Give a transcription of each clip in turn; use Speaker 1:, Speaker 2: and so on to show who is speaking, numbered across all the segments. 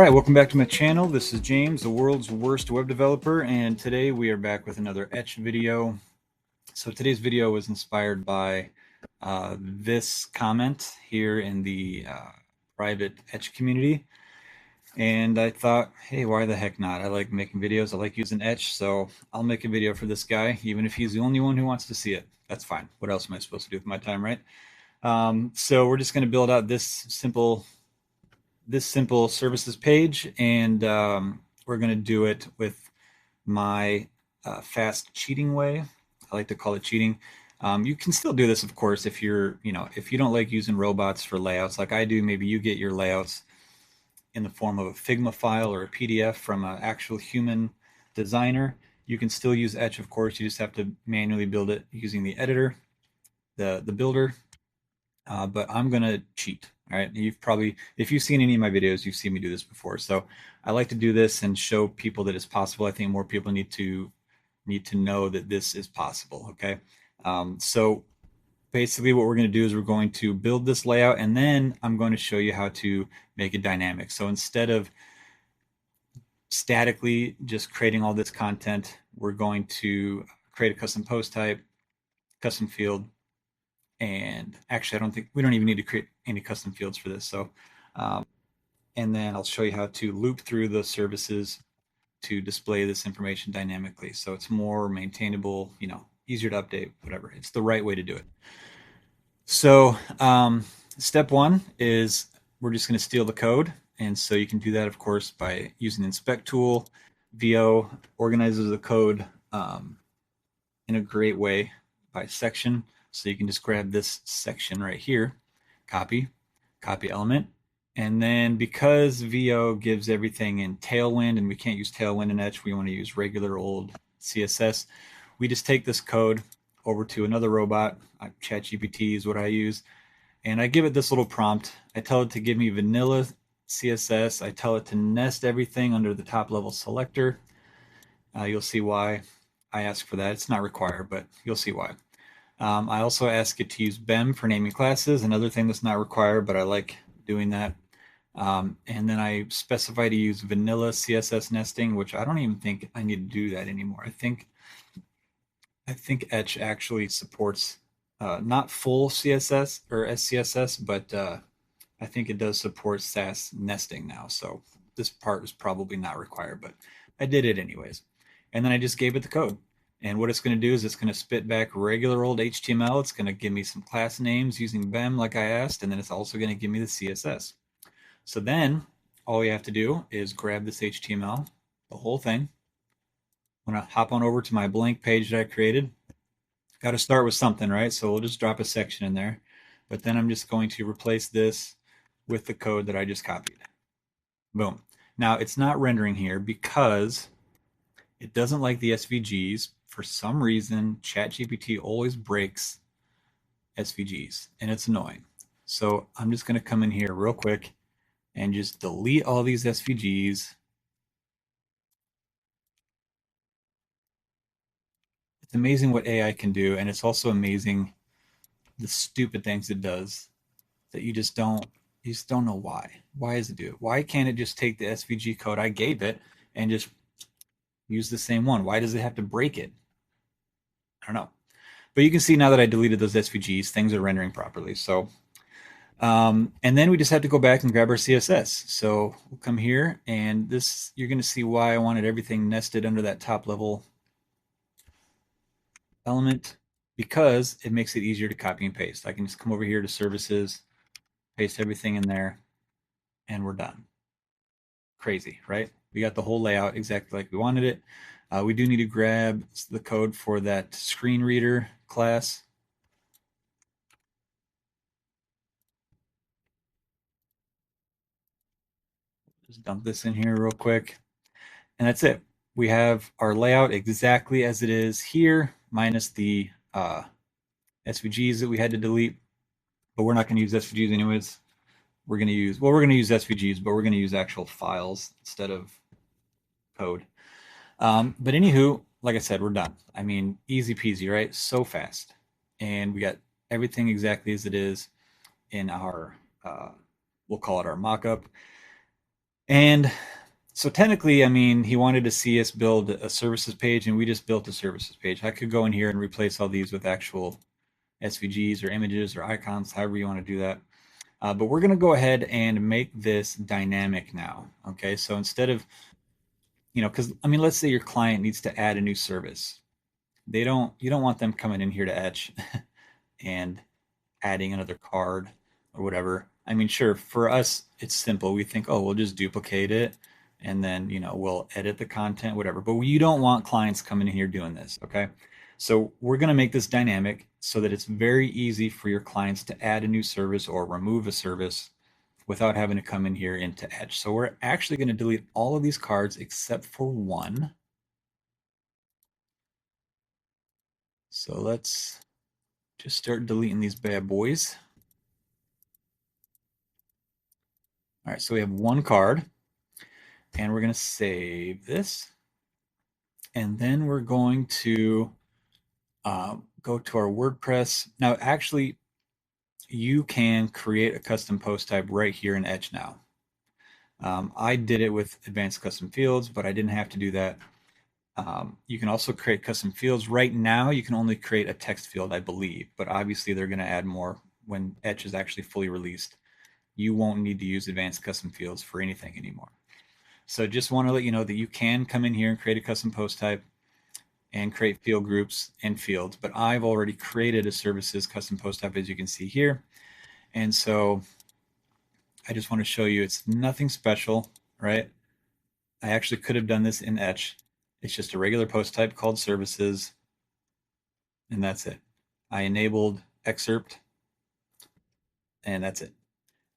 Speaker 1: Hi, welcome back to my channel. This is James, the world's worst web developer, and today we are back with another Etch video. So today's video was inspired by this comment here in the private Etch community, and I thought, hey, why the heck not? I like making videos, I like using Etch, so I'll make a video for this guy, even if he's the only one who wants to see it. That's fine. What else am I supposed to do with my time, right? So we're just going to build out this simple services page, and we're going to do it with my fast cheating way. I like to call it cheating. You can still do this, of course, if if you don't like using robots for layouts like I do. Maybe you get your layouts in the form of a Figma file or a PDF from an actual human designer. You can still use Etch, of course. You just have to manually build it using the editor, the builder. But I'm gonna cheat. All right, if you've seen any of my videos, you've seen me do this before. So I like to do this and show people that it's possible. I think more people need to know that this is possible. Okay, so basically what we're going to do is we're going to build this layout, and then I'm going to show you how to make it dynamic. So instead of statically just creating all this content, we're going to create a custom post type, custom field, and actually I don't think we don't even need to create any custom fields for this. So and then I'll show you how to loop through the services to display this information dynamically, so it's more maintainable, easier to update, whatever. It's the right way to do it. So step one is we're just going to steal the code, and so you can do that, of course, by using the inspect tool. VO organizes the code in a great way by section. So you can just grab this section right here, copy element, and then because VO gives everything in Tailwind, and we can't use Tailwind in Etch, we want to use regular old CSS. We just take this code over to another robot. ChatGPT is what I use, and I give it this little prompt. I tell it to give me vanilla CSS. I tell it to nest everything under the top level selector. You'll see why I ask for that. It's not required, but you'll see why. I also ask it to use BEM for naming classes, another thing that's not required, but I like doing that. And then I specify to use vanilla CSS nesting, which I don't even think I need to do that anymore. I think Etch actually supports not full CSS or SCSS, but I think it does support SAS nesting now. So this part is probably not required, but I did it anyways. And then I just gave it the code. And what it's going to do is it's going to spit back regular old HTML. It's going to give me some class names using BEM like I asked, and then it's also going to give me the CSS. So then all you have to do is grab this HTML, the whole thing. I'm going to hop on over to my blank page that I created. Got to start with something, right? So we'll just drop a section in there. But then I'm just going to replace this with the code that I just copied. Boom. Now it's not rendering here because it doesn't like the SVGs. For some reason, ChatGPT always breaks SVGs, and it's annoying. So I'm just going to come in here real quick and just delete all these SVGs. It's amazing what AI can do, and it's also amazing the stupid things it does that you just don't know why. Why does it do it? Why can't it just take the SVG code I gave it and just use the same one? Why does it have to break it? I don't know. But you can see now that I deleted those SVGs, things are rendering properly. So, and then we just have to go back and grab our CSS. So we'll come here, and this, you're going to see why I wanted everything nested under that top level element, because it makes it easier to copy and paste. I can just come over here to services, paste everything in there, and we're done. Crazy, right? We got the whole layout exactly like we wanted it. We do need to grab the code for that screen reader class. Just dump this in here real quick. And that's it. We have our layout exactly as it is here, minus the SVGs that we had to delete. But we're not going to use SVGs anyways. We're going to use SVGs, but we're going to use actual files instead of code. But anywho, like I said, we're done. I mean, easy peasy, right? So fast. And we got everything exactly as it is in our, we'll call it our mockup. And so technically, I mean, he wanted to see us build a services page, and we just built a services page. I could go in here and replace all these with actual SVGs or images or icons, however you want to do that. But we're going to go ahead and make this dynamic now. Okay, so instead of, because I mean, let's say your client needs to add a new service. You don't want them coming in here to Etch and adding another card or whatever. I mean, sure, for us, it's simple. We think, oh, we'll just duplicate it and then, we'll edit the content, whatever. But you don't want clients coming in here doing this, okay? So we're going to make this dynamic so that it's very easy for your clients to add a new service or remove a service without having to come in here into Etch. So we're actually going to delete all of these cards except for one. So let's just start deleting these bad boys. All right, so we have one card, and we're going to save this. And then we're going to go to our WordPress. Now, actually, you can create a custom post type right here in Etch now. I did it with advanced custom fields, but I didn't have to do that. You can also create custom fields. Right now, you can only create a text field, I believe, but obviously they're going to add more when Etch is actually fully released. You won't need to use advanced custom fields for anything anymore. So just want to let you know that you can come in here and create a custom post type and create field groups and fields, but I've already created a services custom post type, as you can see here. And so I just want to show you it's nothing special, right? I actually could have done this in Etch. It's just a regular post type called services, and that's it. I enabled excerpt, and that's it.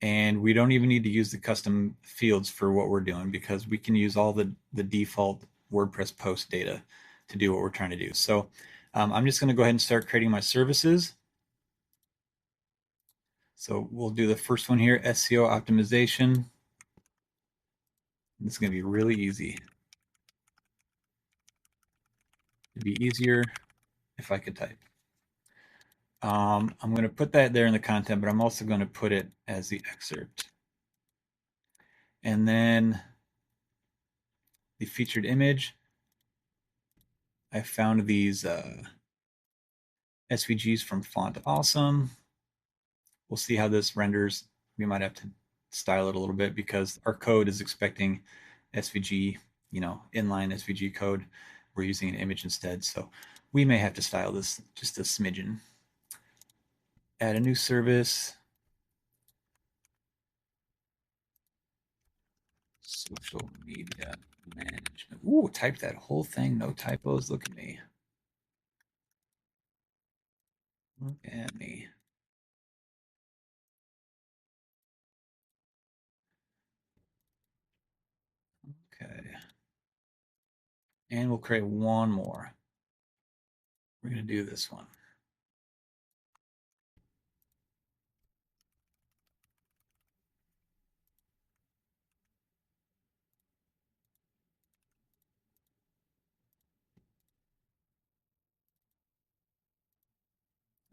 Speaker 1: And we don't even need to use the custom fields for what we're doing because we can use all the default WordPress post data to do what we're trying to do. So I'm just going to go ahead and start creating my services. So we'll do the first one here, SEO optimization. This is going to be really easy. It'd be easier if I could type. I'm going to put that there in the content, but I'm also going to put it as the excerpt. And then the featured image. I found these SVGs from Font Awesome. We'll see how this renders. We might have to style it a little bit because our code is expecting SVG, inline SVG code. We're using an image instead. So we may have to style this just a smidgen. Add a new service. Social media management. Ooh, type that whole thing. No typos. Look at me. Look at me. Okay. And we'll create one more. We're going to do this one.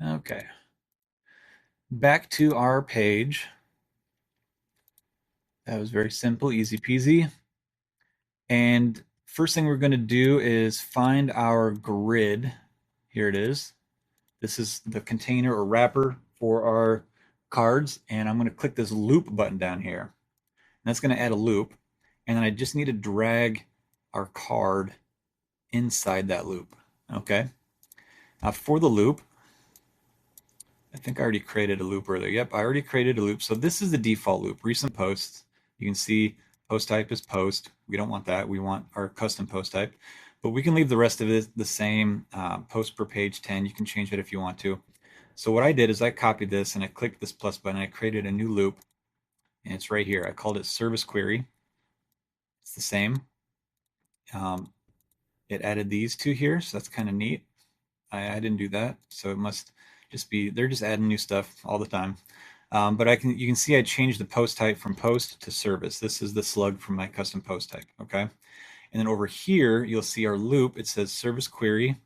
Speaker 1: Okay. Back to our page. That was very simple, easy peasy. And first thing we're going to do is find our grid. Here it is. This is the container or wrapper for our cards. And I'm going to click this loop button down here. And that's going to add a loop. And then I just need to drag our card inside that loop. Okay. Now for the loop, I think I already created a loop earlier. Yep, I already created a loop. So this is the default loop, recent posts. You can see post type is post. We don't want that. We want our custom post type. But we can leave the rest of it the same, post per page 10. You can change it if you want to. So what I did is I copied this and I clicked this plus button. I created a new loop, and it's right here. I called it service query. It's the same. It added these two here, so that's kind of neat. I didn't do that, so it must just be, they're just adding new stuff all the time. But you can see I changed the post type from post to service. This is the slug from my custom post type, okay? And then over here, you'll see our loop. It says service query,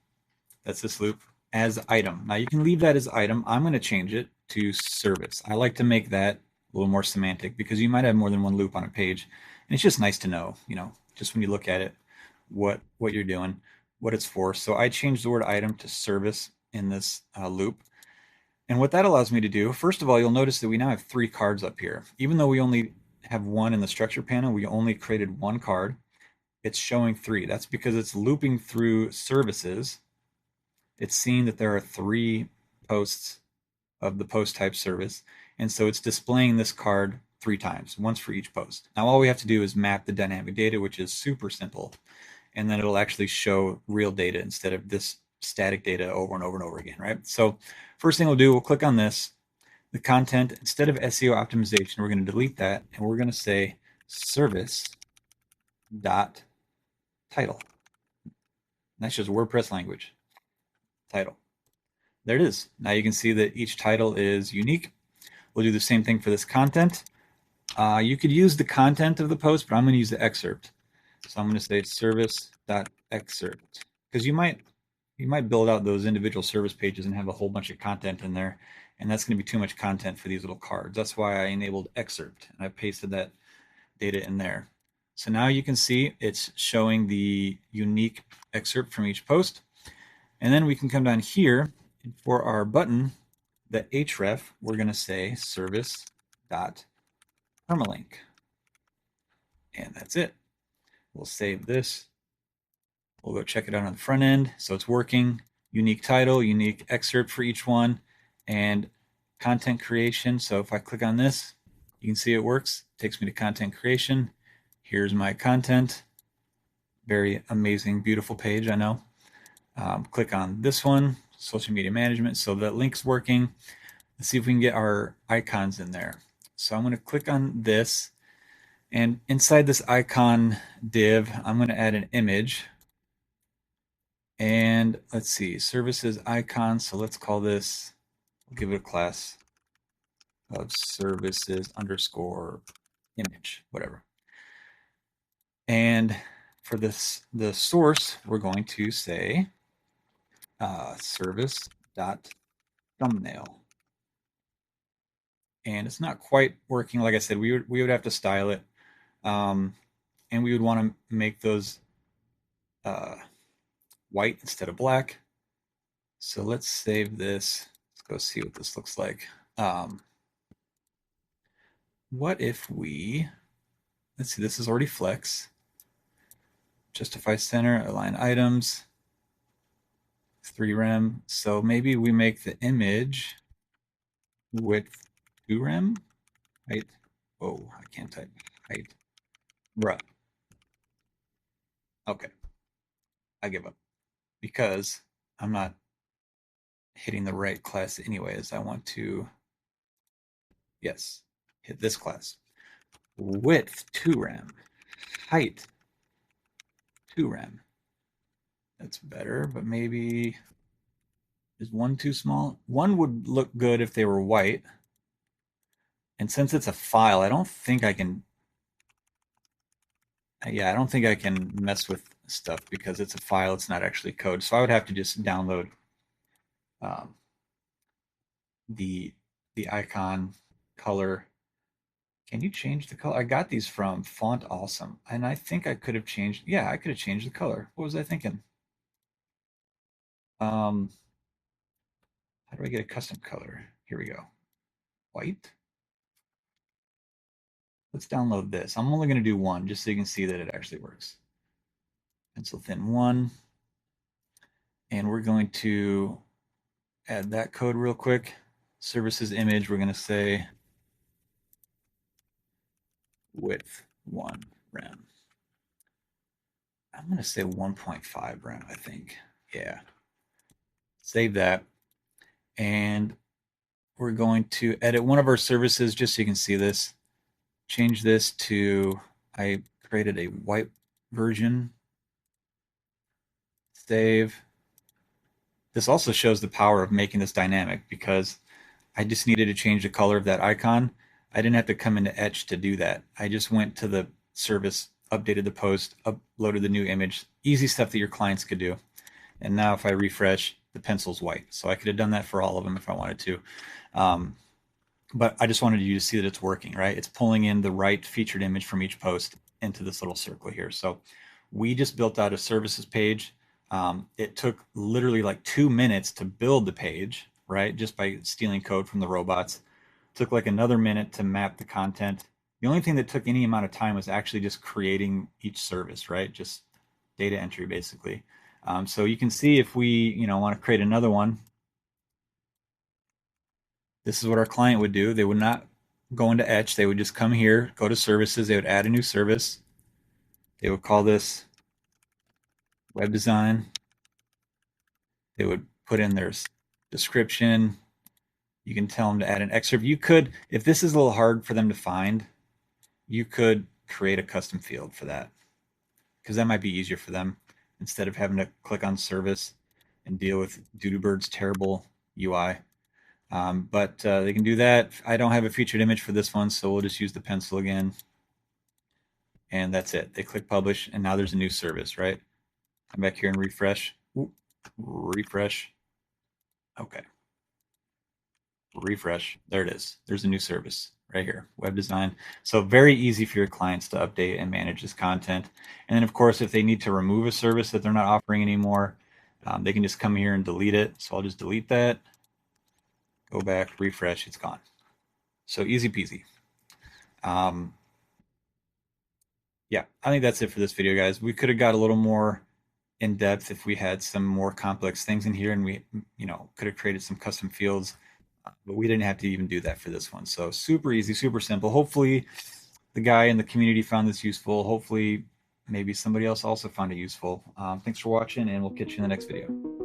Speaker 1: that's this loop, as item. Now you can leave that as item. I'm gonna change it to service. I like to make that little more semantic, because you might have more than one loop on a page. And it's just nice to know, just when you look at it, what you're doing, what it's for. So I changed the word item to service in this loop. And what that allows me to do, first of all, you'll notice that we now have 3 cards up here. Even though we only have 1 in the structure panel, we only created 1 card. It's showing 3. That's because it's looping through services. It's seeing that there are 3 posts of the post type service. And so it's displaying this card 3 times, once for each post. Now all we have to do is map the dynamic data, which is super simple. And then it'll actually show real data instead of this static data over and over and over again, right? So first thing we'll do, we'll click on this. The content, instead of SEO optimization, we're going to delete that, and we're going to say service dot title. That's just WordPress language. Title. There it is. Now you can see that each title is unique. We'll do the same thing for this content. You could use the content of the post, but I'm going to use the excerpt. So I'm going to say service.excerpt, because you might build out those individual service pages and have a whole bunch of content in there, and that's going to be too much content for these little cards. That's why I enabled excerpt, and I pasted that data in there. So now you can see it's showing the unique excerpt from each post. And then we can come down here, and for our button, the href, we're going to say service.permalink. And that's it. We'll save this. We'll go check it out on the front end. So it's working. Unique title, unique excerpt for each one, and content creation. So if I click on this, you can see it works. It takes me to content creation. Here's my content. Very amazing, beautiful page, I know. Click on this one, social media management. So that link's working. Let's see if we can get our icons in there. So I'm going to click on this, and inside this icon div, I'm going to add an image. And let's see, services icon. So let's call this, we'll give it a class of services underscore image, whatever. And for this, the source, we're going to say service.thumbnail. And it's not quite working. Like I said, we would have to style it. And we would want to make those white instead of black. So let's save this. Let's go see what this looks like. What if we, let's see, this is already flex. Justify center, align items, 3 rem. So maybe we make the image width 2 rem, height. Oh, I can't type height. Bruh. Okay. I give up because I'm not hitting the right class anyways. I want to, yes, hit this class. Width 2 rem, height 2 rem. That's better, but maybe, is 1 too small? 1 would look good if they were white. And since it's a file, I don't think I can, yeah, I don't think I can mess with stuff because it's a file, it's not actually code. So I would have to just download the icon color. Can you change the color? I got these from Font Awesome, and I think I could have changed, yeah, I could have changed the color. What was I thinking? How do I get a custom color? Here we go. White. Let's download this. I'm only going to do 1 just so you can see that it actually works. Pencil thin 1. And we're going to add that code real quick. Services image, we're going to say width 1 rem. I'm going to say 1.5 rem, I think. Yeah. Save that. And we're going to edit one of our services just so you can see this. Change this to, I created a white version. Save. This also shows the power of making this dynamic because I just needed to change the color of that icon. I didn't have to come into Etch to do that. I just went to the service, updated the post, uploaded the new image. Easy stuff that your clients could do. And now if I refresh, the pencil's white. So I could have done that for all of them if I wanted to. but I just wanted you to see that it's working, right? It's pulling in the right featured image from each post into this little circle here. So we just built out a services page. It took literally like 2 minutes to build the page, right? Just by stealing code from the robots. It took like another minute to map the content. The only thing that took any amount of time was actually just creating each service, right? Just data entry basically. So you can see if we, want to create another one, this is what our client would do. They would not go into Etch. They would just come here, go to services. They would add a new service. They would call this web design. They would put in their description. You can tell them to add an excerpt. You could, if this is a little hard for them to find, you could create a custom field for that, because that might be easier for them instead of having to click on service and deal with Doodoobird's terrible UI. But they can do that. I don't have a featured image for this one, so we'll just use the pencil again. And that's it. They click publish, and now there's a new service, right? Come back here and refresh. Ooh, refresh. Okay. Refresh. There it is. There's a new service right here, web design. So very easy for your clients to update and manage this content. And then, of course, if they need to remove a service that they're not offering anymore, they can just come here and delete it. So I'll just delete that. Go back, refresh. It's gone. So easy peasy. Yeah, I think that's it for this video, guys. We could have got a little more in depth if we had some more complex things in here, and we, could have created some custom fields, but we didn't have to even do that for this one. So super easy, super simple. Hopefully the guy in the community found this useful. Hopefully maybe somebody else also found it useful. Thanks for watching, and we'll catch you in the next video.